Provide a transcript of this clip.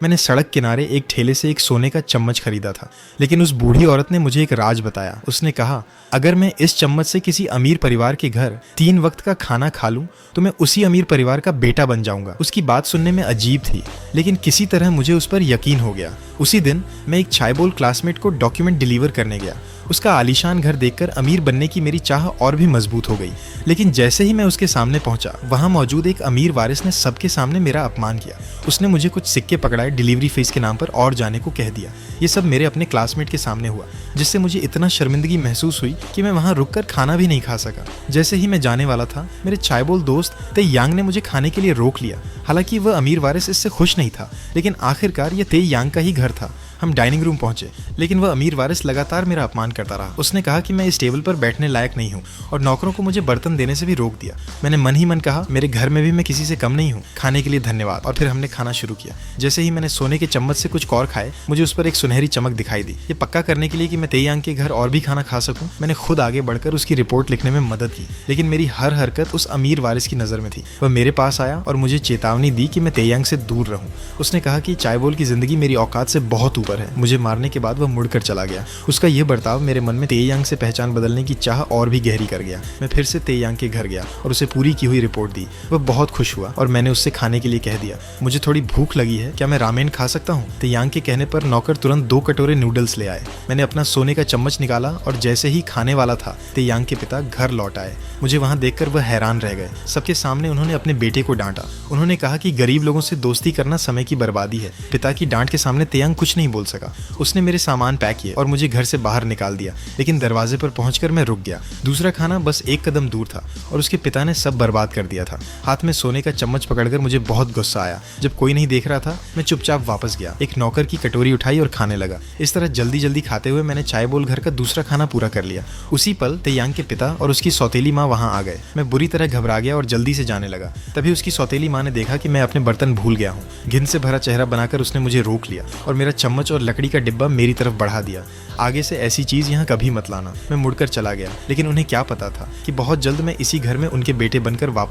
मैंने सड़क किनारे एक ठेले से एक सोने का चम्मच खरीदा था, लेकिन उस बूढ़ी औरत ने मुझे एक राज बताया। उसने कहा, अगर मैं इस चम्मच से किसी अमीर परिवार के घर 3 वक्त का खाना खा लूं तो मैं उसी अमीर परिवार का बेटा बन जाऊंगा। उसकी बात सुनने में अजीब थी, लेकिन किसी तरह मुझे उस पर यकीन हो गया। उसी दिन मैं एक चायबोल क्लासमेट को डॉक्यूमेंट डिलीवर करने गया। उसका आलीशान घर देखकर अमीर बनने की मेरी चाह और भी मजबूत हो गई। लेकिन जैसे ही मैं उसके सामने पहुंचा, वहां मौजूद एक अमीर वारिस ने सबके सामने मेरा अपमान किया। उसने मुझे कुछ सिक्के पकड़ाए, डिलीवरी फीस के नाम पर और जाने को कह दिया। ये सब मेरे अपने क्लासमेट के सामने हुआ, जिससे मुझे इतना शर्मिंदगी महसूस हुई कि मैं वहां रुककर खाना भी नहीं खा सका। जैसे ही मैं जाने वाला था, मेरे चायबोल दोस्त ते यांग ने मुझे खाने के लिए रोक लिया। हालांकि वह अमीर वारिस इससे खुश नहीं था, लेकिन आखिरकार यह ते यांग का ही घर था। हम डाइनिंग रूम पहुंचे, लेकिन वह अमीर वारिस लगातार मेरा अपमान करता रहा। उसने कहा कि मैं इस टेबल पर बैठने लायक नहीं हूं और नौकरों को मुझे बर्तन देने से भी रोक दिया। मैंने मन ही मन कहा, मेरे घर में भी मैं किसी से कम नहीं हूं, खाने के लिए धन्यवाद। और फिर हमने खाना शुरू किया। जैसे ही मैंने सोने के चम्मच से कुछ कौर खाए, मुझे उस पर एक सुनहरी चमक दिखाई दी। ये पक्का करने के लिए कि मैं तेयांग के घर और भी खाना खा सकूं, मैंने खुद आगे बढ़कर उसकी रिपोर्ट लिखने में मदद की। लेकिन मेरी हर हरकत उस अमीर वारिस की नजर में थी। वह मेरे पास आया और मुझे चेतावनी दी कि मैं तेयांग से दूर रहूं। उसने कहा कि चायबोल की जिंदगी मेरी औकात से बहुत ऊपर है। मुझे मारने के बाद वह मुड़कर चला गया। उसका यह बर्ताव मेरे मन में तेयांग से पहचान बदलने की चाह और भी गहरी कर गया। मैं फिर से तेयांग के घर गया और उसे पूरी की हुई रिपोर्ट दी। वह बहुत खुश हुआ और मैंने उससे खाने के लिए कह दिया, मुझे थोड़ी भूख लगी है, क्या मैं रामेन खा सकता हूँ? तेयांग के कहने पर नौकर तुरंत 2 कटोरे नूडल्स ले आए। मैंने अपना सोने का चम्मच निकाला और जैसे ही खाने वाला था, तेयांग के पिता घर लौट आए। मुझे वहां देखकर वह हैरान रह गए। सबके सामने उन्होंने अपने बेटे को डांटा। उन्होंने कहा कि गरीब लोगों से दोस्ती करना समय की बर्बादी है। पिता की डांट के सामने तेयांग कुछ नहीं बोल सका। उसने मेरे सामान पैक किए और मुझे घर से बाहर निकाल दिया, लेकिन दरवाजे पर पहुंचकर मैं रुक गया। दूसरा खाना बस 1 कदम दूर था और उसके पिता ने सब बर्बाद कर दिया था। हाथ में सोने का चम्मच पकड़कर मुझे बहुत गुस्सा आया। जब कोई नहीं देख रहा था, मैं चुपचाप वापस गया। एक नौकर की कटोरी उठाई और खाने लगा। इस तरह जल्दी जल्दी खाते हुए मैंने चायबोल घर का दूसरा खाना पूरा कर लिया। उसी पल तेयांग के पिता और उसकी सौतेली माँ वहां आ गए। मैं बुरी तरह घबरा गया और जल्दी से जाने लगा। तभी उसकी सौतेली माँ ने देखा कि मैं अपने बर्तन भूल गया हूँ। घिन से भरा चेहरा बनाकर उसने मुझे रोक लिया और मेरा चम्मच और लकड़ी का डिब्बा मेरी तरफ बढ़ा दिया। आगे से ऐसी चीज यहाँ कभी मत लाना। मैं मुड़कर चला गया, लेकिन उन्हें क्या पता था कि बहुत जल्द मैं इसी घर में उनके बेटे बनकर वापस